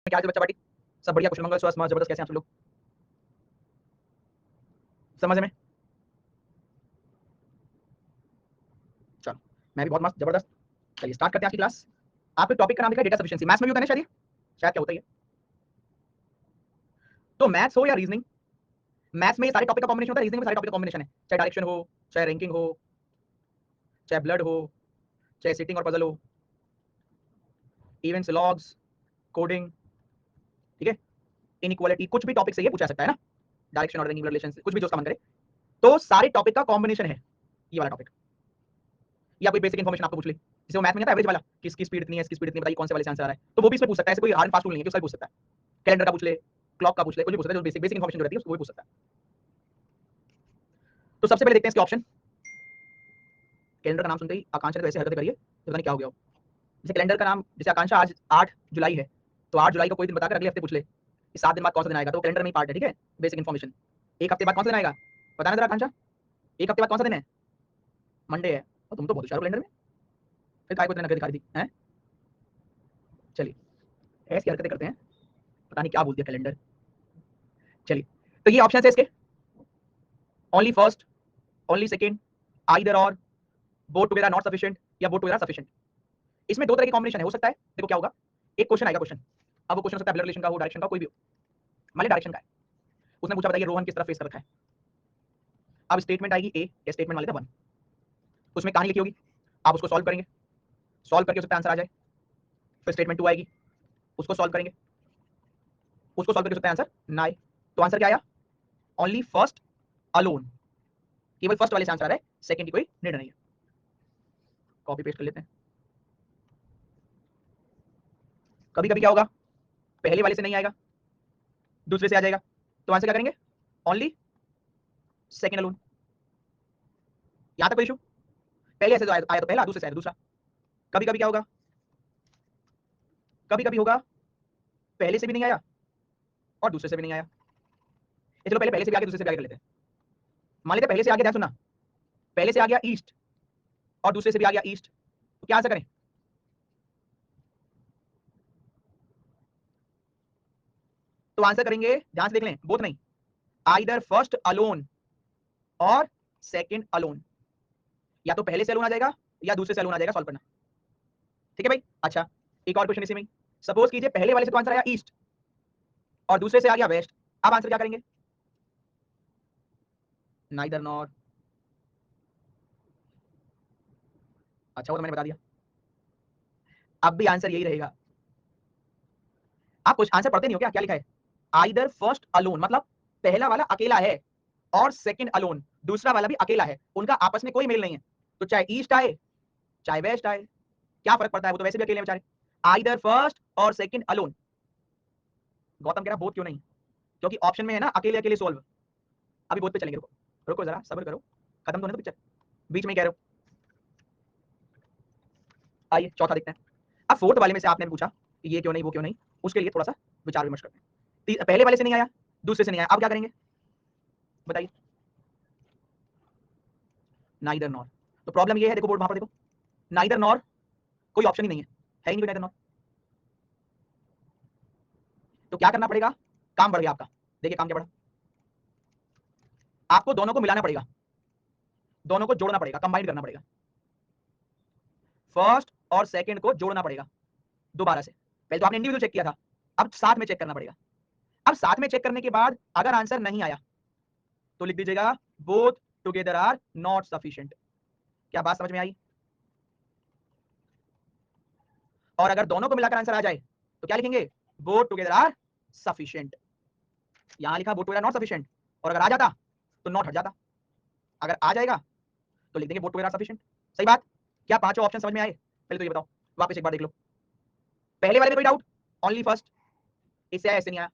क्या हाल है बच्चा पार्टी? सब बढ़िया, कुशल मंगल, स्वस्थ मस्त जबरदस्त। कैसे हैं आप सब लोग? सब मजे में? चलो, मैं भी बहुत मस्त जबरदस्त। चलिए स्टार्ट करते हैं आज की क्लास। आपके टॉपिक का नाम लिखा है डेटा सफिशिएंसी। मैथ्स में भी होता है ना शायद ये? शायद क्या होता है ये? तो मैथ्स हो या रीजनिंग, मैथ्स में ये सारे टॉपिक का कॉम्बिनेशन होता है, रीजनिंग में सारे टॉपिक का कॉम्बिनेशन है। चाहे डायरेक्शन हो, चाहे रैंकिंग हो, चाहे ब्लड हो, चाहे सिटिंग और पजल हो, इवेंट्स, लॉग्स, कोडिंग, ठीक है, इनइक्वालिटी, कुछ भी टॉपिक से ये पूछा सकता है ना। डायरेक्शन और रैंकिंग, ब्लड रिलेशन, कुछ भी जो उसका मन करे। तो सारे टॉपिक का कॉम्बिनेशन है ये वाला टॉपिक। या कोई बेसिक इन्फॉर्मेशन आपको पूछ ले, जैसे वो मैथ में आता है एवरेज वाला, किसकी स्पीड इतनी है, इसकी स्पीड इतनी, बताइए कौन से वाले से आंसर आ रहा है, तो वो भी इसमें पूछ सकता है। ऐसे कोई हार्ड एंड फास्ट रूल नहीं है कि उसका भी पूछ सकता है। कैलेंडर का पूछ ले, क्लॉक का पूछ ले, कुछ भी पूछ सकता है, जो बेसिक बेसिक इन्फॉर्मेशन जो रहती है उसको भी पूछ सकता है। तो सबसे पहले देखते हैं इसके ऑप्शन। कैलेंडर का नाम सुनते ही आकांक्षा ने वैसे हरकत करी है, तो पता नहीं क्या हो गया हो। जैसे कैलेंडर का नाम, जैसे आकांक्षा आज 8 जुलाई है, तो 8 जुलाई को कोई दिन बताकर अगले हफ्ते पूछ ले कि 7 दिन बाद कौन सा दिन आएगा, तो वो कैलेंडर में ही पार्ट है, ठीक है, बेसिक इन्फॉर्मेशन। एक हफ्ते बाद कौन सा दिन आएगा, बताना जरा आकांक्षा, एक हफ्ते बाद कौन सा दिन है? मंडे है। और तुम तो बहुत होशियार हो कैलेंडर में, फिर काय को इतने नजर दिखा रही थी हैं? चलिए, ऐसी हरकतें करते हैं, पता नहीं क्या बोलती है कैलेंडर। चलिए, तो ये ऑप्शन है इसके, only first, only second, either और, बोथ टुगेदर नॉट सफिशिएंट, या बोथ टुगेदर सफिशिएंट। इसमें दो तरह की कॉम्बिनेशन है, हो सकता है। देखो क्या होगा, एक क्वेश्चन आएगा, क्वेश्चन, अब वो क्वेश्चन हो सकता है ब्लड रिलेशन का हो, डायरेक्शन का, कोई भी हो। मान ली डायरेक्शन का है, उसने पूछा बताइए रोहन किस तरफ फेस कर रखा है। अब स्टेटमेंट आएगी ए, या स्टेटमेंट मान लेते हैं 1, उसमें कहानी लिखी होगी, आप उसको सॉल्व करेंगे, सॉल्व करके उसका आंसर आ जाए। फिर स्टेटमेंट 2 आएगी, उसको सॉल्व करेंगे, उसको सॉल्व करके उसका आंसर ना आए, तो आंसर क्या आया, ओनली फर्स्ट अलोन, केवल फर्स्ट वाले से आंसर आ रहा है, सेकंड की कोई निर्णय नहीं है। कॉपी पेस्ट कर लेते हैं। कभी कभी क्या होगा, पहले वाले से नहीं आएगा, दूसरे से आ जाएगा, तो आंसर क्या करेंगे, ओनली सेकंड अलोन। यहां तक कोई इशू? पहले ऐसे आया तो पहला, दूसरे से आया तो दूसरा। कभी कभी क्या होगा, कभी कभी होगा पहले से भी नहीं आया और दूसरे से भी नहीं आया। चलो पहले पहले से भी आगे, दूसरे से भी आगे कर लेते हैं। मान लेते पहले से आगे, ध्यान सुनना, पहले से आ गया ईस्ट और दूसरे से भी आ गया ईस्ट, तो क्या आंसर करें? तो आंसर करेंगे, ध्यान से देख लें, बोथ नहीं, आइदर फर्स्ट अलोन और सेकंड अलोन, या तो पहले से अलोन आ जाएगा या दूसरे से अलोन आ जाएगा, सॉल्व करना, ठीक है भाई। अच्छा, एक और क्वेश्चन इसी में, सपोज कीजिए पहले वाले से तो आंसर आया ईस्ट और दूसरे से आ गया वेस्ट, अब आंसर क्या करेंगे? Neither nor. अच्छा वो तो मैंने बता दिया, अब भी आंसर यही रहेगा। आप कुछ आंसर पढ़ते नहीं हो क्या, क्या लिखा है, आइदर फर्स्ट अलोन, मतलब पहला वाला अकेला है और सेकंड अलोन, दूसरा वाला भी अकेला है, उनका आपस में कोई मेल नहीं है, तो चाहे ईस्ट आए चाहे वेस्ट आए, क्या फर्क पड़ता है, वो तो वैसे भी अकेले हैं बेचारे। आइदर फर्स्ट और सेकंड अलोन। गौतम कह रहा बोथ क्यों नहीं, क्योंकि ऑप्शन में है ना अकेले अकेले सोल्व। अभी बोथ पे चलेंगे, रुको रुको जरा सब्र करो, खत्म तो नहीं तो पिक्चर, बीच में कह रहे हो। आइए चौथा देखते हैं। अब फोर्थ वाले में से आपने पूछा कि ये क्यों नहीं वो क्यों नहीं, उसके लिए थोड़ा सा विचार विमर्श करते हैं। पहले वाले से नहीं आया, दूसरे से नहीं आया, अब क्या करेंगे बताइए? Neither nor. तो प्रॉब्लम ये है, देखो बोर्ड वहां पर देखो, नाइदर नॉर कोई ऑप्शन ही नहीं है ही नहीं कोई नाइदर नॉर। तो क्या करना पड़ेगा, काम बढ़ गया आपका, देखिए काम क्या बढ़ा, आपको दोनों को मिलाना पड़ेगा, दोनों को जोड़ना पड़ेगा, कंबाइन करना पड़ेगा, फर्स्ट और सेकंड को जोड़ना पड़ेगा दोबारा से। पहले तो आपने इंडिविजुअल चेक किया था, अब साथ में चेक करना पड़ेगा। अब साथ में चेक करने के बाद अगर आंसर नहीं आया तो लिख दीजिएगा both together are not sufficient. क्या बात समझ में आई? और अगर दोनों को मिलाकर आंसर आ जाए तो क्या लिखेंगे, बोथ टुगेदर आर सफिशिएंट। यहां लिखा बोथ टुगेदर नॉट सफिशिएंट, और अगर आ जाता तो नॉट हट जाता, अगर आ जाएगा तो लिख देंगे बोथ टुगेदर आर सफिशिएंट। सही बात। क्या पांचों ऑप्शन समझ में आए? पहले तो ये बताओ, वापस एक बार देख लो। पहले वाले में कोई डाउट, ओनली फर्स्ट, इससे आया इससे नहीं आया।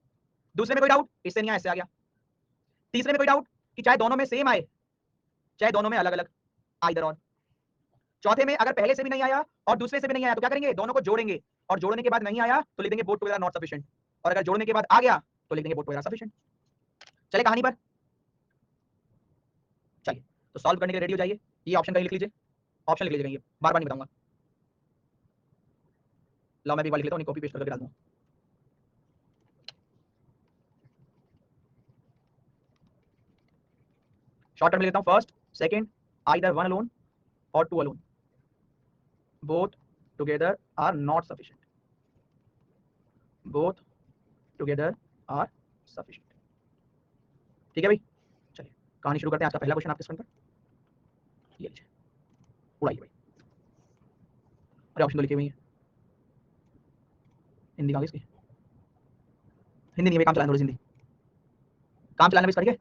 दूसरे में कोई डाउट, इससे नहीं आया इससे आ गया। तीसरे में कोई डाउट कि चाहे दोनों में सेम आए चाहे दोनों में अलग अलग, आइदर और। चौथे में अगर पहले से भी नहीं आया और दूसरे से भी नहीं आया तो क्या करेंगे, दोनों को जोड़ेंगे, और जोड़ने के बाद नहीं आया तो लिख देंगे बोथ टुगेदर नॉट सफिशिएंट, और अगर जोड़ने के बाद आ गया तो लिख देंगे बोथ टुगेदर सफिशिएंट। चले कहानी पर, चलिए तो सॉल्व करने के लिए रेडी हो जाइए। ये ऑप्शन कहीं लिख लीजिए, ऑप्शन लिख लीजिए, ये बार बार नहीं बताऊंगा। लो मैं भी वाली लिख लेता हूँ, कॉपी पेस्ट करके डाल दूंगा। शॉर्ट टर्म ले लेता हूं, first second either one alone और two alone, both together are not sufficient, both together are sufficient. ठीक है भाई, चलिए कहानी शुरू करते हैं। आज का पहला क्वेश्चन आपके स्क्रीन पर ये लीजिए, उड़ाइए भाई। अरे ऑप्शन तो लिखे हुए हैं, हिंदी कहाँ गई इसकी, हिंदी नहीं भाई, काम चलाना थोड़ी हिंदी, काम चलाना भी इसका, ठीक है।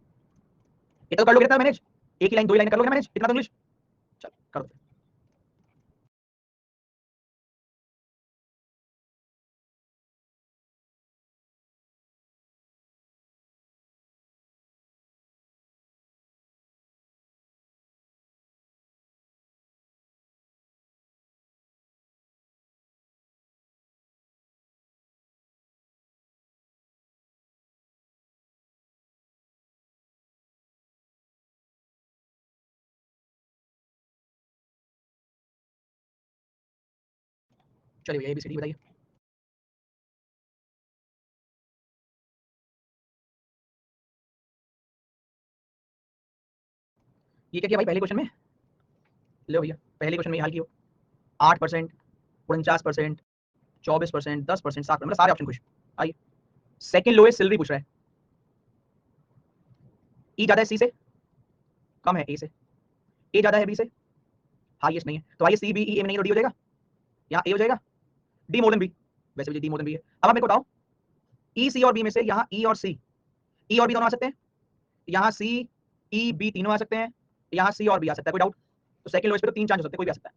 इतना तो कर लोगे मैनेज, एक ही लाइन दो ही लाइन कर लोगे मैनेज, इतना तो इंग्लिश, चल कर दो। चलिए भैया ABCD बताइए। ये क्या किया भाई पहले क्वेश्चन में, लो भैया पहले क्वेश्चन में हल किया 8%, 49%, 24%, 10%, 7%, मतलब सारे ऑप्शन खुश। आइए सेकंड लोएस्ट सैलरी पूछ रहा है, ई ज्यादा है सी से, कम है ए से, ए ज्यादा है बी से, हाईएस्ट नहीं है, तो आइए सी बी ई ए में नहीं तो डी हो जाएगा, यहाँ ए हो जाएगा, डी मोर देन बी, वैसे भी डी मोर देन बी है। अब आप मेरे को बताओ ई सी और बी में से यहाँ ई और सी, ई और बी दोनों आ सकते हैं, यहाँ सी ई बी तीनों आ सकते हैं, यहाँ सी और बी आ सकता है, कोई डाउट? तो सेकंड लोएस्ट पे तो तीन चांस हो सकते हैं, कोई भी आ सकता है।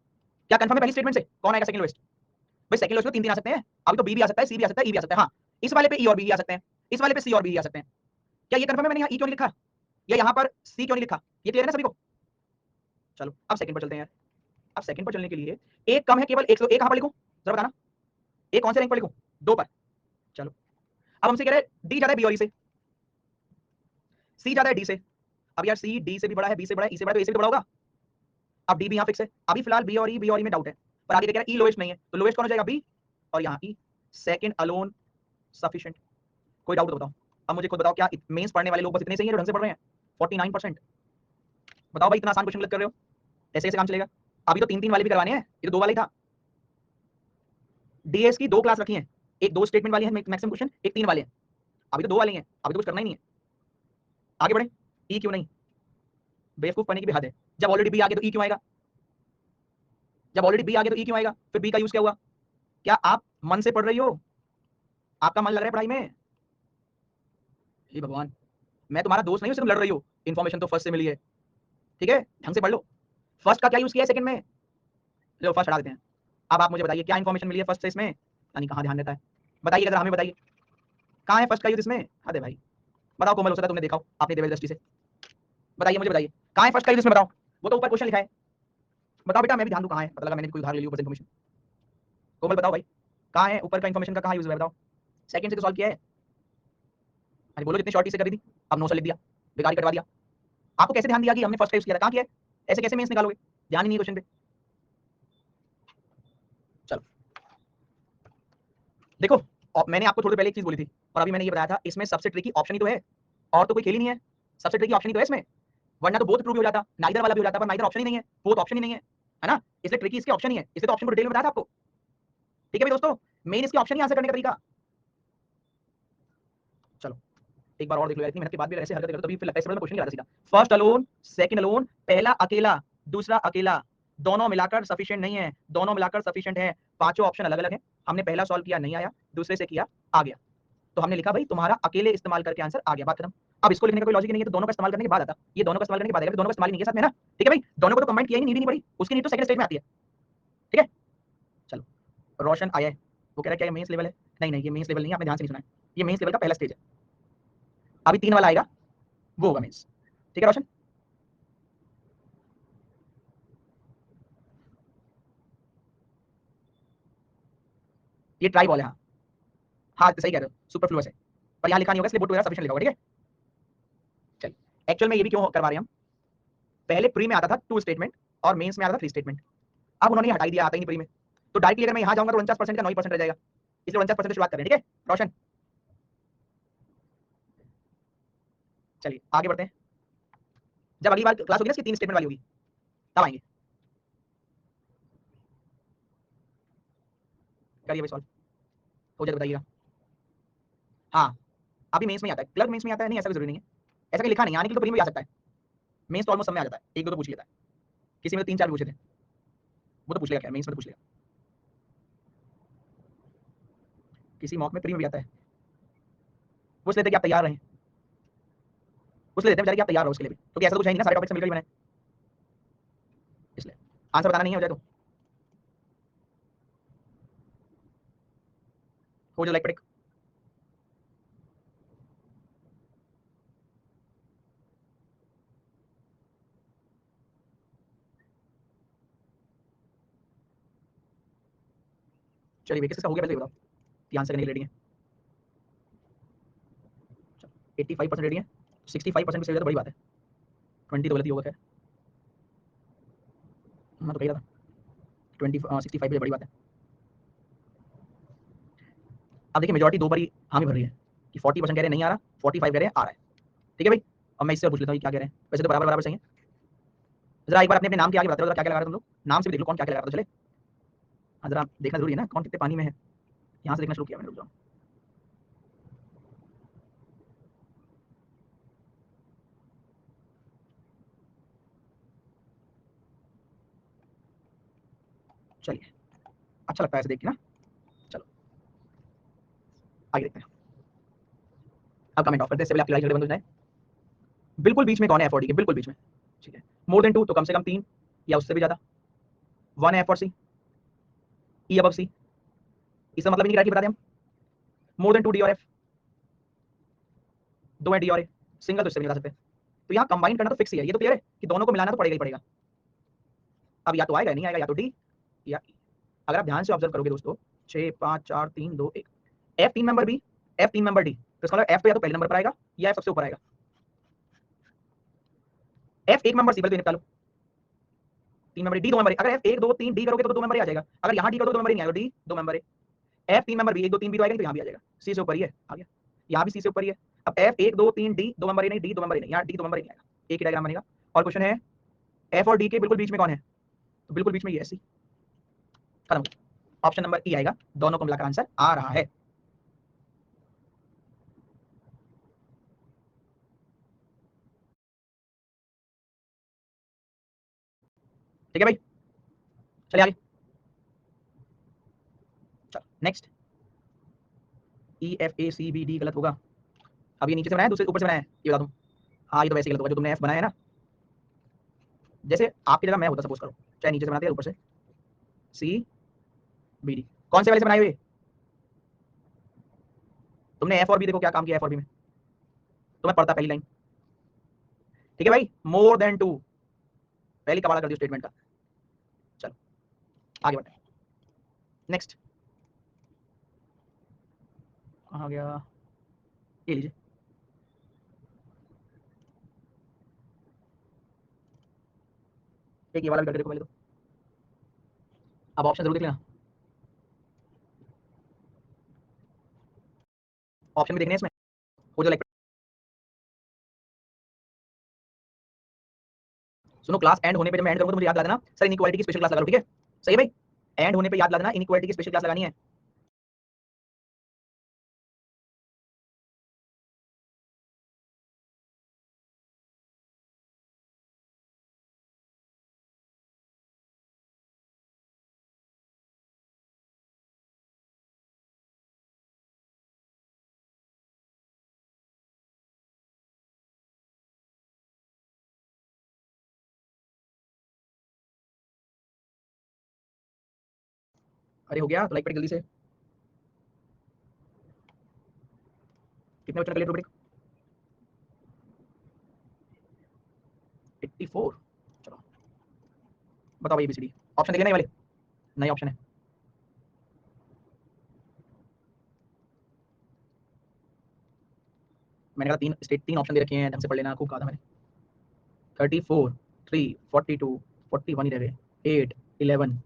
क्या कंफर्म है पहली स्टेटमेंट से, कौन आएगा सेकंड लोएस्ट? भाई सेकंड लोएस्ट पे तीन तीन आ सकते हैं, अभी तो बी भी आ सकता है, सी भी आ सकता है, ई भी आ सकता है। हाँ इस वाले पे ई और बी आ सकते हैं, इस वाले पे सी और बी आ सकते हैं। क्या ये कंफर्म है? मैंने यहाँ ई क्यों नहीं लिखा या यहाँ पर सी क्यों नहीं लिखा, ये क्लियर है ना सभी को? चलो अब सेकंड पर चलते हैं यार। अब सेकंड पर चलने के लिए एक कम है केवल एक, एक कहां पर लिखूं जरा बताना, एक कौन से रैंक पर लिखूं? दो पर। चलो अब हमसे कह रहे हैं डी ज्यादा है बी और ई से, सी ज्यादा है डी से। अब यार सी डी से भी बड़ा है, बी से बड़ा है, ई से बड़ा है, तो ए से भी तो बड़ा होगा। अब डी भी यहाँ फिक्स है, अभी फिलहाल बी और ई में डाउट है, पर आगे कह रहा है ई लोएस्ट नहीं है, तो लोएस्ट कौन हो जाएगा? बी, और यहाँ ई, सेकंड अलोन सफिशिएंट। कोई डाउट तो बताओ। अब मुझे खुद बताओ, क्या मेंस पढ़ने वाले लोग बस इतने से ही है जो ढंग से पढ़ रहे हैं? 49%। बताओ भाई इतना आसान क्वेश्चन गलत कर रहे हो, ऐसे ऐसे काम चलेगा? अभी तो तीन तीन वाले भी करवाने हैं, ये तो दो वाले ही था। डीएस की दो क्लास रखी है, एक दो स्टेटमेंट वाली है मैक्सिमम क्वेश्चन, एक तीन वाले हैं, अभी तो दो वाले हैं, अभी तो कुछ करना ही नहीं है। आगे बढ़े, ई क्यों नहीं? बेवकूफ पढ़ने की भी हद है, जब ऑलरेडी बी आ गया तो ई क्यों आएगा? जब ऑलरेडी बी आ गया तो ई क्यों आएगा? फिर बी का यूज क्या हुआ? क्या आप मन से पढ़ रही हो? आपका मन लग रहा है पढ़ाई में? हे भगवान, मैं तुम्हारा दोस्त नहीं हूं, सिर्फ लड़ रही हो। इन्फॉर्मेशन तो फर्स्ट से मिली है, ठीक है, ढंग से पढ़ लो। फर्स्ट का क्या यूज किया है सेकंड में? लो फर्स्ट हटा देते हैं। अब आप मुझे बताइए क्या इन्फॉर्मेशन मिली है फर्स्ट से इसमें? यानी कहाँ ध्यान देता है, बताइए जरा हमें बताइए, कहाँ है फर्स्ट का यूज इसमें? अरे भाई बताओ, कोमल हो सकता है तुमने देखा हो अपनी देवेश दृष्टि से, बताइए मुझे बताइए कहाँ है फर्स्ट का यूज इसमें, बताओ। वो तो ऊपर क्वेश्चन लिखा है, बताओ बेटा मैं भी ध्यान दूं कहाँ है, पता लगा मैंने भी कोई उधार ले ली ऊपर से इन्फॉर्मेशन। कोमल बताओ भाई कहाँ है ऊपर का इन्फॉर्मेशन का, कहाँ यूज है बताओ। सेकंड से तो सॉल्व किया है, अरे बोलो जितनी शॉर्टी से करी थी, अब 900 लिख दिया, बेकार ही कटवा दिया। आपको कैसे ध्यान दिया कि हमने फर्स्ट का यूज किया था, कहाँ किया है? ऐसे कैसे मेंस निकालोगे, ध्यान ही नहीं क्वेश्चन पे। चलो देखो, मैंने आपको थोड़ी पहले एक चीज बोली थी, और अभी मैंने ये बताया था, इसमें सबसे ट्रिकी ऑप्शन ही तो है, और तो कोई खेल ही नहीं है, सबसे ट्रिकी ऑप्शन ही तो है इसमें, वरना तो बोथ ट्रू भी हो जाता, नाइदर वाला भी हो जाता, पर नाइदर ऑप्शन ही नहीं है, बोथ ऑप्शन ही नहीं है ना, इसलिए ट्रिकी इसके ऑप्शन ही है, इसलिए तो ऑप्शन को डिटेल में बताया था आपको। ठीक है भाई दोस्तों, मेन इसके ऑप्शन ही आंसर करने का तरीका। चलो एक बार और देख लो यार, इतनी मेहनत के बाद भी ऐसे हरकत करो तभी फिर लगता है इससे क्वेश्चन नहीं आता सीधा। फर्स्ट अलोन, सेकंड अलोन, पहला अकेला, दूसरा अकेला, दोनों मिलाकर सफिशिएंट नहीं है, दोनों मिलाकर सफिशिएंट है। पांचों ऑप्शन अलग अलग है, हमने पहला सॉल्व किया नहीं आया, दूसरे से किया आ गया, तो हमने लिखा भाई तुम्हारा अकेले इस्तेमाल करके आंसर आ गया, बात खत्म। अब इसको लिखने का कोई लॉजिक नहीं है, तो दोनों का इस्तेमाल करने के बाद आता, ये दोनों का इस्तेमाल करने के बाद आएगा, दोनों का इस्तेमाल नहीं किया साथ में ना, ठीक है भाई, दोनों को तो कंबाइन किया ही नहीं, नीड ही नहीं पड़ी, उसकी नीड तो सेकंड स्टेज में आती है, ठीक है। चलो रोशन आया है, वो कह रहा है क्या ये मेंस लेवल है? नहीं नहीं ये मेंस लेवल नहीं है, आपने ध्यान से नहीं सुना है, ये मेंस लेवल का पहला स्टेज है, अभी तीन वाला आएगा वो होगा मेंस, ठीक है रोशन। ये ट्राई बॉल है, हाँ हाँ सही कह रहे हो, सुपरफ्लुअस है, पर यहाँ लिखा नहीं होगा इसलिए बोट वगैरह सफिशिएंट लिखा होगा, ठीक है। चलिए एक्चुअल में ये भी क्यों करवा रहे हैं हम, पहले प्री में आता था टू स्टेटमेंट और मेंस में आता था थ्री स्टेटमेंट, अब उन्होंने हटा दिया, आता ही नहीं प्री में, तो डायरेक्टली अगर मैं यहाँ जाऊंगा तो 49% का 9% रह जाएगा, इसलिए 49% से शुरुआत करें, ठीक है रोशन। चलिए आगे बढ़ते हैं। जब अगली बार क्लास होगी ना इसकी 3 स्टेटमेंट वाली होगी तब आएंगे। करिए भाई सॉल्व, हो जाए तो बताइएगा। हाँ अभी मेंस में आता है, क्लर्क मेंस में आता है नहीं ऐसा कोई जरूरी नहीं है, ऐसा कहीं लिखा नहीं, आने के लिए तो प्री में भी आ सकता है, मेंस तो ऑलमोस्ट सब में आ जाता है, एक दो तो पूछ लेता है, किसी में तो 3-4 पूछे थे, वो तो पूछ लेगा, क्या मेंस में तो पूछ लेगा, किसी मॉक में प्री में भी आता है। पूछ लेते कि आप तैयार रहें, पूछ लेते हैं बेचारे कि आप तैयार हो उसके लिए भी, क्योंकि ऐसा तो कुछ है नहीं ना, सारे टॉपिक से मिलकर ही बने, इसलिए आंसर बताना नहीं है हो जाए तो हो जाए लाइक पड़े। चलिए किसका हो गया पहले बताओ, कि आंसर करने के लिए रेडी है, 85% रेडी है, 65% से तो बड़ी बात है, 20 तो गलती होगा, खैर मैं तो कही रहा था 65 बड़ी बात है। अब देखिए मेजॉरिटी 2 बार ही हामी भर रही है कि 40% कह रहे हैं नहीं आ रहा, 45 कह रहे हैं आ रहा है, ठीक है भाई। अब मैं इससे पूछ लेता हूँ क्या कह रहे हैं, वैसे तो बराबर बराबर सही है, जरा एक बार अपने अपने नाम के आगे बताते हो क्या क्या लगा रहे हो तुम लोग, नाम से भी देख लो कौन क्या क्या लगा रहा है, तो चले हाँ जरा देखना जरूरी है ना कौन कितने पानी में है, यहाँ से देखना शुरू किया मैंने, रुक जाओ। चलिए अच्छा लगता है ऐसे देख के ना, चलो आगे देखते हैं। अब कमेंट ऑफ करते हैं इससे पहले आपकी झगड़े बंद हो जाए। बिल्कुल बीच में कौन है एफ और डी के, बिल्कुल बीच में, ठीक है। मोर देन 2 तो कम से कम 3 या उससे भी ज्यादा, 1 एफ और सी, ई अब सी, इसका मतलब नहीं डायरेक्टली बता दें हम, मोर देन 2 डी और एफ, 2 है डी और ए, सिंगल तो इससे भी नहीं बता सकते, तो यहाँ कंबाइन करना तो फिक्स ही है, ये तो क्लियर है कि दोनों को मिलाना तो पड़ेगा ही पड़ेगा। अब या तो आएगा नहीं आएगा, या तो डी या ई। अगर आप ध्यान से ऑब्जर्व करोगे दोस्तों, 6 5 4 3 2 1, F 3 member B, F 3 member D, तो इसका मतलब एफ तो या तो पहले नंबर पर आएगा या एफ सबसे ऊपर आएगा। एफ 1 मेंबर सी पर निकालो, 3 मेंबर डी 2 मेंबर, अगर एफ 1 2 3 डी करोगे तो 2 मेंबर ही आ जाएगा, अगर यहाँ डी करोगे तो 2 मेंबर ही नहीं आएगा, डी 2 मेंबर है। एफ 3 मेंबर बी 1 2 3 भी तो आएगा, तो यहाँ भी आ जाएगा, सी से ऊपर ही है, आ गया, यहाँ भी सी से ऊपर ही है। अब एफ 1 2 3 डी 2 मेंबर ही नहीं, डी 2 मेंबर ही नहीं, यहाँ डी 2 मेंबर ही नहीं आएगा, एक ही डायग्राम बनेगा। और क्वेश्चन है एफ और डी के बिल्कुल बीच में कौन है, तो बिल्कुल बीच में ये सी, खत्म, ऑप्शन नंबर ई आएगा, दोनों को मिलाकर आंसर आ रहा है। ठीक है भाई, चलिए आगे, चलो next, E F A C B D गलत होगा, अब ये नीचे से बनाया दूसरे ऊपर से बनाया, ये बता दूं, हाँ ये तो वैसे गलत होगा, जो तुमने एफ बनाया है ना, जैसे आपकी जगह मैं होता सपोज करो, चाहे नीचे से बनाते या ऊपर से, सी बी डी, कौन से वाले से बनाए हुए, तुमने एफ और बी देखो क्या काम किया एफ और बी में, तो मैं पढ़ता पहली लाइन, ठीक है भाई, मोर देन 2, पहली कबाड़ा कर दियो स्टेटमेंट का। चलो आगे बढ़ते हैं, नेक्स्ट कहाँ गया, ये लीजिए, एक ये वाला भी करके देखो पहले तो, अब ऑप्शन जरूर देख लेना, ऑप्शन भी देखने हैं इसमें, हो जो लाइक, सुनो क्लास एंड होने पे जब मैं एंड करूंगा तो मुझे याद ला देना सर इनइक्वालिटी की स्पेशल क्लास लगा लो, ठीक है, सही है भाई, एंड होने पे याद ला देना इनइक्वालिटी की स्पेशल क्लास लगानी है। अरे हो गया तो लाइक पड़ी जल्दी से, कितने बच्चों ने कर लिया 84, चलो बताओ भाई एबीसीडी, ऑप्शन देखे नहीं वाले, नए ऑप्शन है, मैंने कहा तीन ऑप्शन दे रखे हैं, ढंग से पढ़ लेना, खूब कहा था मैंने, 34 3 42 41 ही रह गए, 8 11,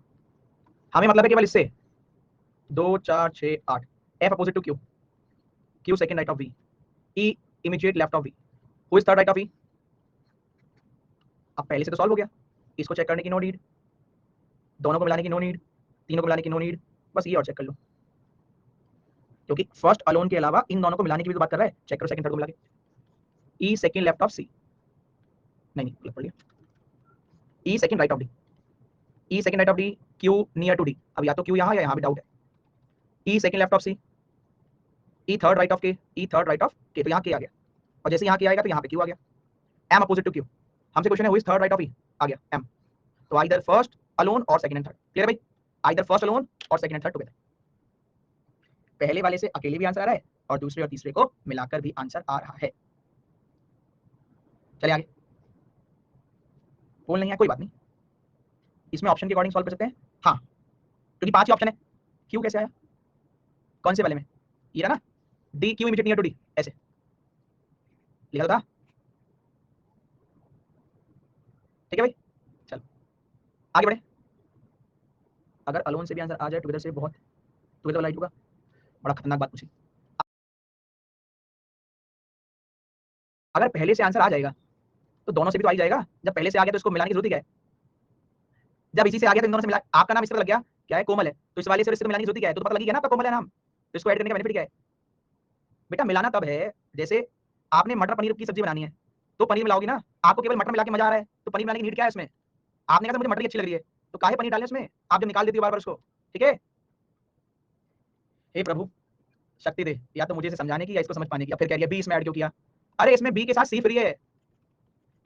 हमें मतलब है केवल इससे 2 4 6 8, F opposite to Q, Q second right of V, E immediate left of V, who is third right of V, अब पहले से तो सॉल्व हो गया, इसको चेक करने की नो नीड, दोनों को मिलाने की नो नीड, तीनों को मिलाने की नो नीड, बस ये और चेक कर लो, क्योंकि फर्स्ट अलोन के अलावा इन दोनों को मिलाने की भी तो बात कर रहा है। चेक करो सेकंड थर्ड को मिला के, E second left of C, नहीं गलत पढ़ लिया, E second right of D, E second right of D, Q near to D, अब या तो क्यू यहाँ या यहाँ भी डाउट है, E second left of C, E third right of K, E third right of के, तो यहाँ के आ गया, और जैसे यहाँ के आएगा तो यहाँ पे क्यू आ गया, एम अपोजिट टू क्यू, हमसे क्वेश्चन है who is third right of E, आ गया एम, तो आइदर फर्स्ट अलोन और सेकंड एंड थर्ड, क्लियर भाई, आइदर फर्स्ट अलोन और सेकंड एंड थर्ड टुगेदर, पहले वाले से अकेले भी आंसर आ रहा है और दूसरे और तीसरे को मिलाकर भी आंसर आ रहा है। चलिए आगे, बोल नहीं है कोई बात नहीं, इसमें ऑप्शन के अकॉर्डिंग सॉल्व कर सकते हैं, हाँ क्योंकि 5 ही ऑप्शन है, क्यू कैसे आया, कौन से वाले में, ये रहा ना, D Q immediate near to D, ऐसे लिखा था, ठीक है भाई, चलो आगे बढ़े, अगर अलोन से भी आंसर आ जाए टुगेदर से बहुत, टुगेदर वाला होगा, बड़ा खतरनाक बात पूछी, अगर पहले से आंसर आ जाएगा तो दोनों से भी तो आ ही जाएगा, जब पहले से आ गया तो इसको मिलाने की जरूरत ही क्या है, जब इसी से आ गया तो इन दोनों से मिला, आपका नाम इस तरह लग गया, क्या है कोमल है, तो इस वाले से इससे मिलाने की जरूरत क्या है, तो पता लगी गया ना आपका कोमल है नाम, तो इसको ऐड करने का बेनिफिट क्या है, बेटा मिलाना तब है जैसे आपने मटर पनीर की सब्जी बनानी है, तो पनीर मिलाओगी ना, आपको केवल मटर मिला के मजा आ रहा है, तो पनीर मिलाने की नीड क्या है इसमें, आपने कहा मुझे मटर की अच्छी लग रही है, तो काहे पनीर डालने उसमें, आप जब निकाल देती हो बार बार उसको, ठीक है, हे प्रभु शक्ति दे, या तो मुझे इसे समझाने की या इसको समझ पाने की, या फिर कह रही है बी इसमें ऐड क्यों किया, अरे इसमें बी के साथ सी फ्री है,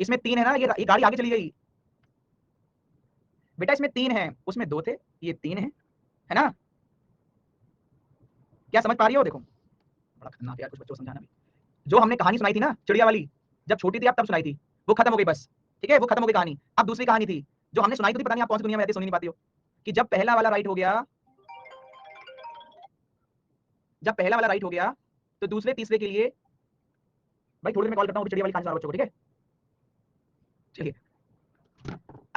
इसमें 3 है ना, ये गाड़ी आगे चली गई, बेटा इसमें 3 है, उसमें 2 थे, ये 3 है ना, क्या समझ पा रही हो, देखो बड़ा खतरनाक यार, कुछ बच्चों को समझाना भी, जो हमने कहानी सुनाई थी ना चिड़िया वाली, जब छोटी थी आप तब सुनाई थी, वो खत्म हो गई बस, ठीक है, वो खत्म हो गई कहानी, अब दूसरी कहानी थी जो हमने सुनाई थी, पता नहीं आप कौन सी दुनिया में रहते सुन नहीं पाती हो, कि जब पहला वाला राइट हो गया, जब पहला वाला राइट हो गया तो दूसरे तीसरे के लिए, भाई थोड़ी देर में कॉल करता हूँ चिड़िया वाली कहानी सुना बच्चों को, ठीक है, चलिए,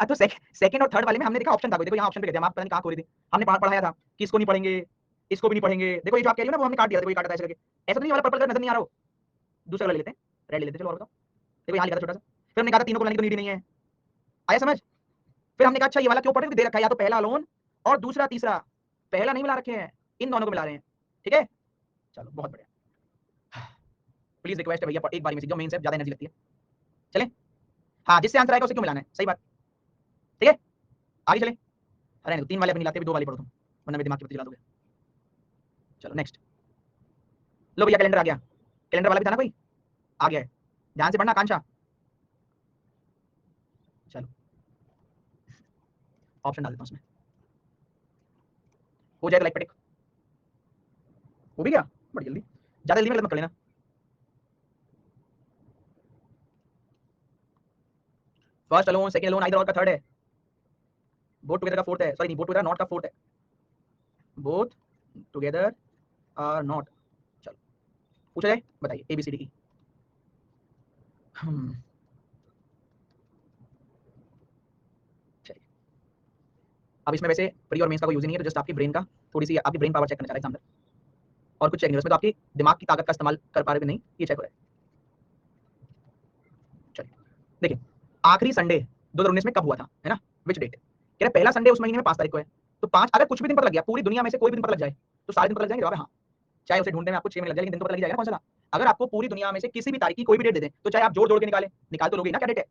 तो सेकंड और थर्ड वाले में हमने देखा ऑप्शन था, देखो यहाँ ऑप्शन पे कहते हैं, आप पता नहीं कहाँ खोली थी, हमने पढ़ाया था कि इसको नहीं पढ़ेंगे, इसको भी नहीं पढ़ेंगे, देखो ये जो आप कह रही हो ना वो हमने काट दिया, देखो ये काटा था ऐसे करके, ऐसा तो नहीं वाला पर्पल कलर नजर नहीं आ रहा हो, दूसरा कलर लेते हैं, रेड ले लेते हैं, चलो और बताओ, देखो यहाँ लिखा था छोटा सा, फिर हमने कहा था तीनों को लाने की तो नीड ही नहीं है, आया समझ, फिर हमने कहा अच्छा ये वाला क्यों पढ़ रहे, दे रखा है या तो पहला लोन और दूसरा तीसरा, पहला नहीं मिला रखे हैं, इन दोनों को मिला रहे हैं, ठीक है, चलो बहुत बढ़िया, प्लीज रिक्वेस्ट है भैया एक बार में जो मेन से ज्यादा एनर्जी लगती है, चले, हाँ जिससे आंसर आएगा उसे क्यों मिलाना है, सही बात, ठीक है, आगे चले, अरे 3 वाले अपनी लाते भी 2 वाले पढ़ो तुम, वरना मेरे दिमाग की बत्ती जला दोगे, चलो नेक्स्ट, लो भैया कैलेंडर आ गया, कैलेंडर वाला भी था ना कोई, आ गया है, ध्यान से पढ़ना आकांक्षा, चलो ऑप्शन डाल देता हूं उसमें, हो जाएगा लाइक पटिक, हो भी गया, बड़ी जल्दी, ज्यादा जल्दी में गलत मत कर लेना, first alone second alone either और का थर्ड है, बोथ टुगेदर का फोर्थ है, सॉरी नहीं बोथ टुगेदर नॉट का फोर्थ है, बोथ टुगेदर आर नॉट, चलो पूछा जाए, बताइए A B C D E, चलिए, अब इसमें वैसे प्री और मेंस का कोई यूज नहीं है, तो जस्ट आपकी ब्रेन का थोड़ी सी आपकी ब्रेन पावर चेक करना चाह रहा है एग्जामिनर, और कुछ चेक नहीं, उसमें तो आपकी दिमाग की ताकत का इस्तेमाल कर पा रहे नहीं, ये चेक हो रहा है, चलिए देखिए, आखिरी संडे 2019 में कब हुआ था, है ना, विच डेट, कह रहे पहला संडे उस महीने में 5 तारीख को है, तो 5 अगर कुछ भी दिन पता लग गया, पूरी दुनिया में से कोई भी दिन पता लग जाए, तो सारे दिन पता लग जाएंगे, जवाब है हाँ, चाहे उसे ढूंढने में आपको 6 महीने लग जाए, लेकिन दिन तो पता लग जाएगा ना कौन सा था, अगर आपको पूरी दुनिया में से किसी भी तारीख की कोई भी डेट दे दें, तो चाहे आप जोड़ जोड़ के निकाल तो लोगे ना क्या डेट है,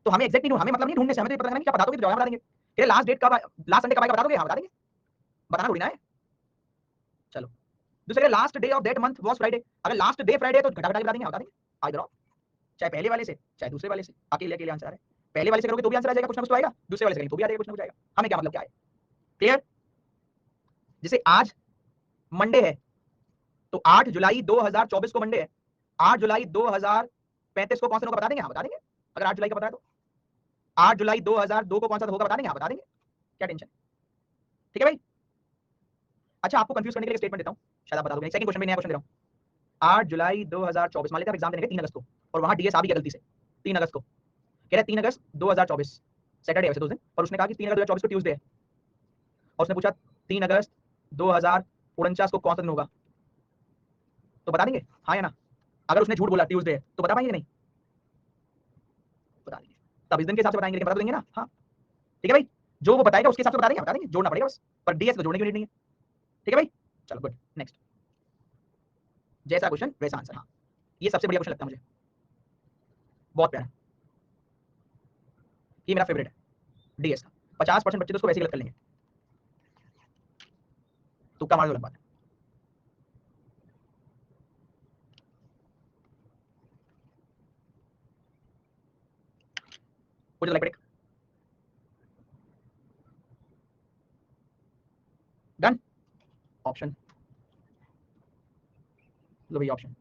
तो हमें एग्जैक्ट नहीं, हमें मतलब नहीं ढूंढने से, हमें तो पता नहीं क्या बता दोगे तो जवाब बता देंगे, कह रहे लास्ट डेट कब, लास्ट संडे कब आएगा बता दोगे, हाँ बता देंगे, बताना थोड़ी ना है, चलो दूसरे last day of that month was Friday, अगर लास्ट डे फ्राइडे तो घटा घटा बता देंगे, बता देंगे, आइदर ऑफ, चाहे पहले वाले से चाहे दूसरे वाले से, अकेले अकेले आंसर आ रहा है, पहले वाले से करोगे तो भी आंसर आ जाएगा, कुछ ना कुछ तो आएगा, दूसरे वाले से करेंगे तो भी आ जाएगा, कुछ ना कुछ आएगा, हमें क्या मतलब क्या है, क्लियर, जैसे आज मंडे है, तो 8 जुलाई 2024 को मंडे है, 8 जुलाई 2035 को कौन सा होगा बता देंगे, हाँ बता देंगे, अगर 8 जुलाई का पता है तो, 8 जुलाई 2002 को कौन सा होगा बता देंगे, हाँ बता देंगे, क्या टेंशन, ठीक है भाई, अच्छा आपको कंफ्यूज करने के लिए स्टेटमेंट देता हूं, शायद आप बता दोगे, सेकंड क्वेश्चन में नया क्वेश्चन दे रहा हूं, 8 जुलाई 2024 मान लेते हैं एग्जाम देने के 3 अगस्त को, और वहां डीएस आ भी गया गलती से 3 अगस्त को, कह रहा है 3 अगस्त 2024 सैटरडे है वैसे 2 दिन, और उसने कहा कि 3 अगस्त 2024 को ट्यूसडे है, और उसने पूछा 3 अगस्त 2049 को कौन सा दिन होगा, तो बता देंगे हाँ या ना, अगर उसने झूठ बोला ट्यूसडे है तो बता पाएंगे नहीं, बता देंगे, तब इस दिन के हिसाब से बताएंगे, लेकिन बता तो देंगे ना। हाँ ठीक है भाई, जो वो बताएगा उसके हिसाब से बता देंगे, जोड़ना पड़ेगा बस, पर डीएस तो जोड़ने की नीड नहीं है। ठीक है भाई, चलो गुड। नेक्स्ट, जैसा क्वेश्चन वैसा आंसर। हाँ ये सबसे बढ़िया क्वेश्चन लगता है मुझे, बहुत प्यारा, ये मेरा फेवरेट है डीएस का। 50% बच्चे तो उसको वैसे ही गलत कर लेंगे, तुक्का मार दो, अलग बात है। मुझे लाइक डन, ऑप्शन लो भाई, ऑप्शन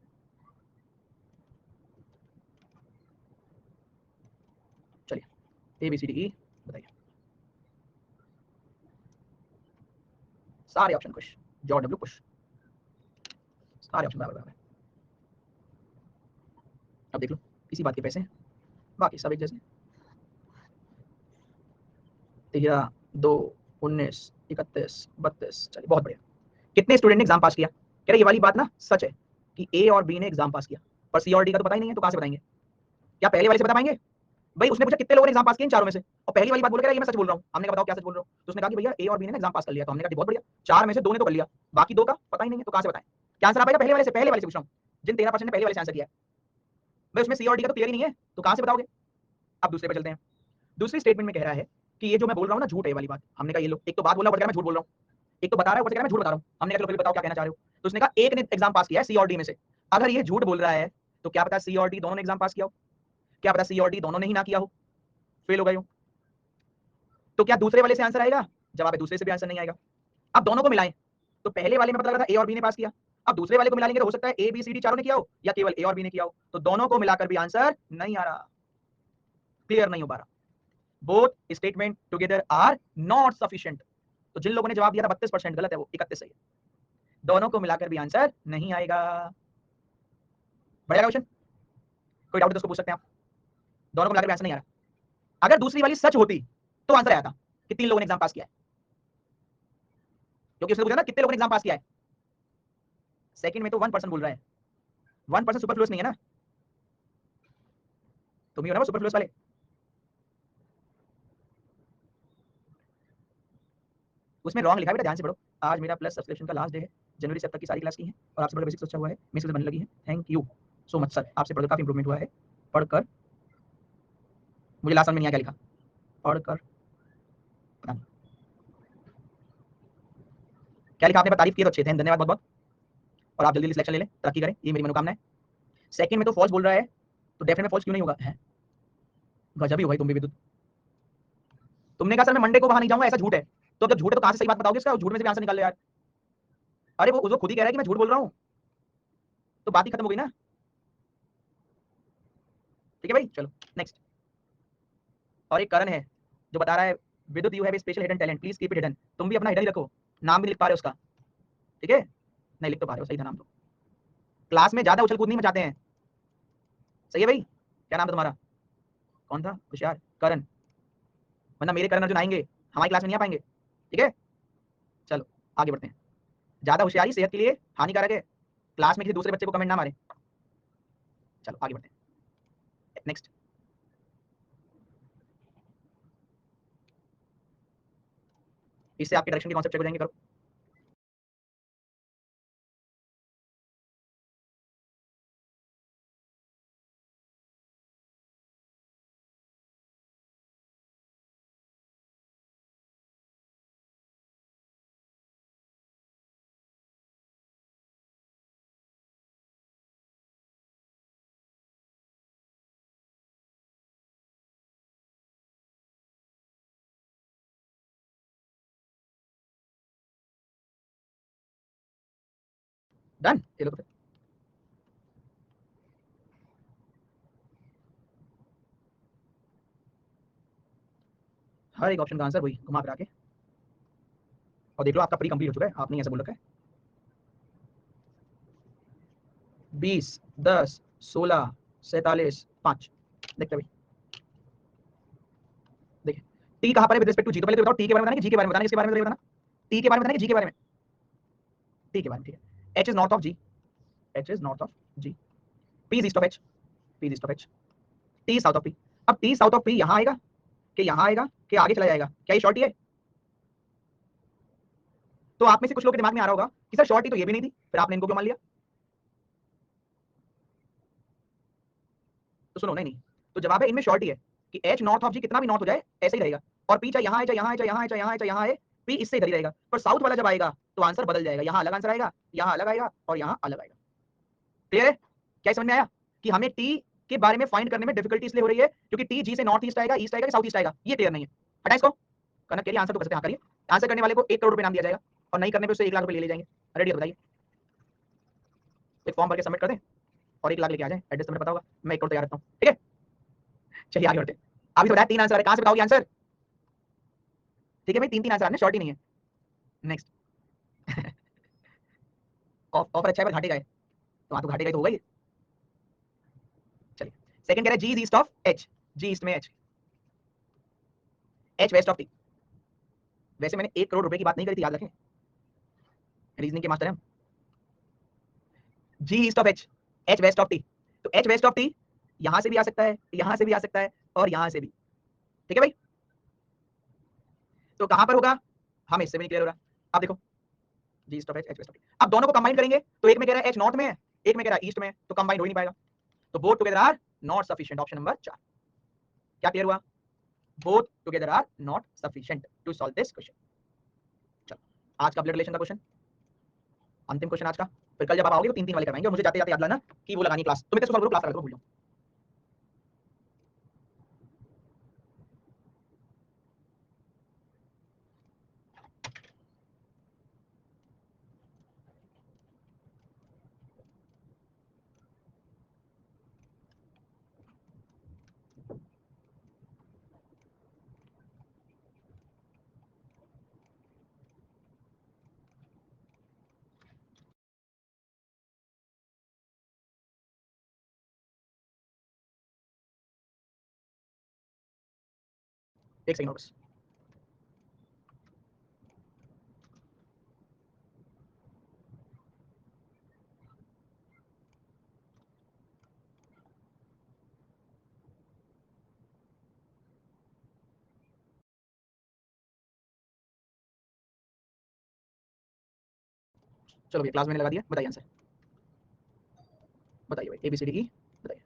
चलिए A B C D E बताइए, सारे ऑप्शन खुश, जॉर्ज डब्ल्यू खुश, सारे ऑप्शन बराबर बराबर। अब देख लो, इसी बात के पैसे हैं, बाकी सब एक जैसे। 13, 2, 19, 31, 32, चलिए बहुत बढ़िया। कितने स्टूडेंट ने एग्जाम पास किया? कह रहे ये वाली बात ना सच है कि ए और बी ने एग्जाम पास किया, पर सी और डी का तो पता ही नहीं है, तो कहां से बताएंगे? क्या पहले वाले से बता पाएंगे? भाई उसने पूछा कितने लोगों ने एग्जाम पास किया इन चारों में से, और पहली वाली बात बोल रहा है ये मैं सच बोल रहा हूँ। हमने कहा बताओ क्या सच बोल रहे हो, तो उसने कहा कि भैया ए और बी ने एग्जाम पास कर लिया। तो हमने कहा बहुत बढ़िया, 4 में से 2 ने तो कर लिया, बाकी 2 का पता ही नहीं है, तो कहां से बताएं? क्या आंसर आ पाएगा पहले वाले से? पहले वाले से पूछ रहा हूँ, जिन 13% ने पहले वाले से आंसर किया है। भाई उसमें सी और डी का तो क्लियर ही नहीं है, तो कहां से बताओगे? अब दूसरे पे चलते हैं। दूसरी स्टेटमेंट में कह रहा है कि ये जो मैं बोल रहा हूँ ना झूठ है वाली बात। हमने कहा ये लो, एक तो बात बोला ऊपर, मैं झूठ बोल रहा हूँ, एक तो बता रहा है ऊपर, मैं झूठ बता रहा हूँ। हमने कहा चलो बताओ क्या कहना चाह रहे हो, तो उसने कहा एक ने एग्जाम पास किया है सी और डी में से। अगर ये झूठ बोल रहा है तो क्या पता सी और डी दोनों ने एग्जाम पास किया हो, क्या पता सी और डी दोनों ने ही ना किया हो, फेल हो गए हो। तो क्या दूसरे वाले से आंसर आएगा? जवाब है दूसरे से भी आंसर नहीं आएगा। अब दोनों को मिलाएं, तो पहले वाले में पता लगा था ए और बी ने पास किया, अब दूसरे वाले को मिला लेंगे तो हो सकता है ए बी सी डी चारों ने किया हो, या केवल ए और बी ने किया हो। तो दोनों को मिलाकर भी आंसर नहीं आ रहा, क्लियर नहीं हो पा रहा। Both statement together are not sufficient. तो जिन लोगों ने जवाब दिया था 32% गलत है, वो 31 सही है। दोनों को मिलाकर भी आंसर नहीं आएगा। बढ़िया क्वेश्चन, कोई डाउट तो उसको पूछ सकते हैं आप। दोनों को मिलाकर भी आंसर नहीं आ रहा। अगर दूसरी वाली सच होती तो आंसर आया था कि 3 लोगों ने एग्जाम पास किया है, क्योंकि उसने पूछा ना कितने लोगों ने एग्जाम पास किया है। सेकंड में तो 1% बोल रहा है, 1% सुपरफ्लुअस नहीं है ना, तुम ही हो ना वो सुपरफ्लुअस वाले। उसमें रॉन्ग लिखा है बेटा, ध्यान से पढ़ो। आज मेरा प्लस सब्सक्रिप्शन का लास्ट डे है, जनवरी से अब तक की सारी क्लास की है, और आपसे पढ़कर बेसिक्स अच्छा हुआ है, मेरी स्किल्स बनने लगी है। Thank you so much sir, आपसे पढ़कर काफी इंप्रूवमेंट हुआ है। पढ़कर मुझे लास्ट में नहीं आया क्या लिखा, पढ़कर पता नहीं क्या लिखा आपने, तारीफ की तो अच्छे थे, धन्यवाद बहुत बहुत। और आप जल्दी जल्दी सिलेक्शन ले लें, तरक्की करें, ये मेरी मनोकामना है। सेकंड में तो फॉल्स बोल रहा है, तो डेफिनेट में फॉल्स क्यों नहीं होगा है? गजब ही हो भाई तुम भी विद्युत। तुमने कहा सर मैं मंडे को वहां नहीं जाऊंगा, ऐसा झूठ है। तो अब जब झूठ है तो कहां से सही बात बताओगे इसका? झूठ में से भी आंसर निकाल लो यार। अरे वो खुद ही कह रहा है कि मैं झूठ बोल रहा हूँ, तो बात ही खत्म हो गई ना। ठीक है भाई, चलो नेक्स्ट। और एक करण है जो बता रहा है विद्युत you have special hidden talent, please keep it hidden. तुम भी अपना हिडन ही रखो, नाम भी लिख पा रहे हो उसका, ठीक है? नहीं लिख तो पा रहे हो, सही था नाम तो। क्लास में ज्यादा उछल कूद नहीं मचाते हैं, सही है भाई? क्या नाम था तुम्हारा? कौन था होशियार? करण, वरना मेरे करण अर्जुन आएंगे हमारी क्लास में नहीं आ पाएंगे, ठीक है? चलो आगे बढ़ते हैं। ज्यादा होशियारी सेहत के लिए हानिकारक है, क्लास में किसी दूसरे बच्चे को कमेंट ना मारे। चलो आगे बढ़ते हैं, नेक्स्ट। इससे आपके डायरेक्शन के कॉन्सेप्ट चेक हो जाएंगे, करो। डन, ये लो तो फिर। हर एक ऑप्शन का आंसर वही घुमा फिरा के, और देख लो आपका प्री कंप्लीट हो चुका है, आपने ऐसा बोल रखा है। 20, 10, 16, 47, 5। देखते भाई, देखिए टी कहां पर है विद रिस्पेक्ट टू जी। तो पहले तो बताओ टी के बारे में बताना कि जी के बारे में बताना, इसके बारे में बताना, टी के बारे में बताना कि जी के बारे में? टी के बारे में, ठीक है। H is north of G, H is north of G, P is east of H, P is east of H, T is south of P. अब टी साउथ ऑफ पी यहां आएगा कि यहां आएगा कि आगे चला जाएगा? क्या ये शॉर्टी है? तो आप में से कुछ लोगों के दिमाग में आ रहा होगा कि सर शॉर्टी तो ये भी नहीं थी, फिर आपने इनको क्यों मान लिया? तो सुनो, नहीं, तो जवाब है इनमें शॉर्टी है कि एच नॉर्थ ऑफ जी कितना भी नॉर्थ हो जाए ऐसे ही रहेगा, और पी चाहे यहां है, चाहे यहां है, चाहे यहां है, चाहे यहां है, चाहे यहां है, पी इससे इधर ही रहेगा। पर साउथ वाला जब आएगा तो आंसर बदल जाएगा, यहां अलग आंसर आएगा, यहां अलग आएगा और यहां अलग आएगा। क्लियर है? क्या समझ में आया कि हमें टी के बारे में फाइंड करने में डिफिकल्टी इसलिए हो रही है क्योंकि टी जी से नॉर्थ ईस्ट आएगा, ईस्ट आएगा कि साउथ ईस्ट आएगा, ये क्लियर नहीं है। हटा इसको। कनक कह रही आंसर तो कर सकते हैं, हाँ करिए। आंसर करने वाले को 1 करोड़ रुपए नाम दिया जाएगा और नहीं करने पे उससे 1 लाख रुपए ले जाएंगे। रेडी है? बताइए। एक फॉर्म भर के सबमिट कर दें और 1 लाख लेके आ जाए। एड्रेस सबमिट पता होगा, मैं 1 करोड़ तैयार रखता हूँ। ठीक है, चलिए आगे बढ़ते हैं। अभी तो बताया 3 आंसर है, कहां से बताओगे आंसर? ठीक है भाई, 3 आंसर आने, शॉर्ट ही नहीं है। नेक्स्ट। ऑफर अच्छा है पर घाटे का है, तो हाँ तो घाटे का ही तो होगा ये। चलिए, सेकंड कह रहा है G is east of H, G east में H, H west of T. वैसे मैंने 1 करोड़ रुपए की बात नहीं करी थी, याद रखें, रीजनिंग के मास्टर हैं हम। G east of H, H west of T, तो एच वेस्ट ऑफ टी यहां से भी आ सकता है, यहां से भी आ सकता है और यहां से भी। ठीक है भाई, तो कहां पर होगा हमें इससे भी नहीं क्लियर हो रहा। अब देखो, G east of H, H west of T, अब दोनों को कंबाइन करेंगे तो एक में कह रहा है एच नॉर्थ में है, एक में कह रहा है ईस्ट में है, तो कंबाइन हो ही नहीं पाएगा, तो both together are not sufficient. Option number 4। क्या क्लियर हुआ? Both together are not sufficient to solve this question. चलो, आज का ब्लड रिलेशन का क्वेश्चन, अंतिम क्वेश्चन आज का। फिर कल जब आप आओगे तो 3 वाले करवाएंगे और मुझे जाते जाते याद लाना कि वो लगानी क्लास, तो मैं तो सॉल्व करो, क्लास लगा दो, भूल जाऊं। एक सेकंड बस। चलो भैया, क्लास मैंने लगा दिया, बताइए आंसर, बताइए भाई, ABCD की बताइए।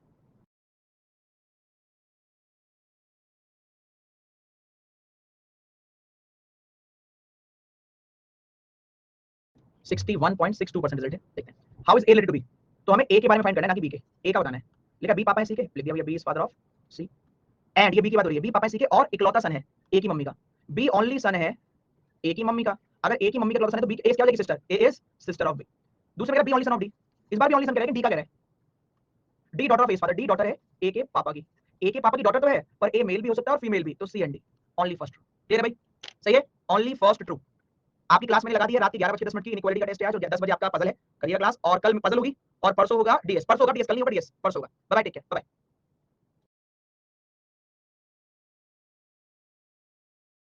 61.62% रिजल्ट है, देखते हैं। How is A related to B? तो हमें ए के बारे में फाइंड करना है, ना कि बी के। ए का बताना है। लिखा बी पापा है सी के, लिख दिया भैया B is father of C, and ये बी की बात हो रही है, बी पापा है सी के और इकलौता सन है ए की मम्मी का। बी ओनली सन है ए की मम्मी का। अगर ए की मम्मी का इकलौता सन है तो बी ए क्या हो जाएगी? Sister. A is sister of B. दूसरा मेरा B only son of D, इस बार भी ओनली सन कह रहा है, डी का कह रहा है, D daughter of a father, D daughter है ए के पापा की। ए के पापा की डॉटर तो है पर ए मेल भी हो सकता है और फीमेल भी, तो C and D only first. Clear है भाई? सही है, ओनली फर्स्ट ट्रू। आपकी क्लास मैंने लगा दी है, रात के 11:10 की इनइक्वालिटी का टेस्ट है आज, और 10 बजे आपका पजल है, करिए क्लास, और कल पजल होगी और परसों होगा डीएस, परसों होगा डीएस, कल नहीं होगा डीएस, परसों होगा। Bye bye, take care, bye.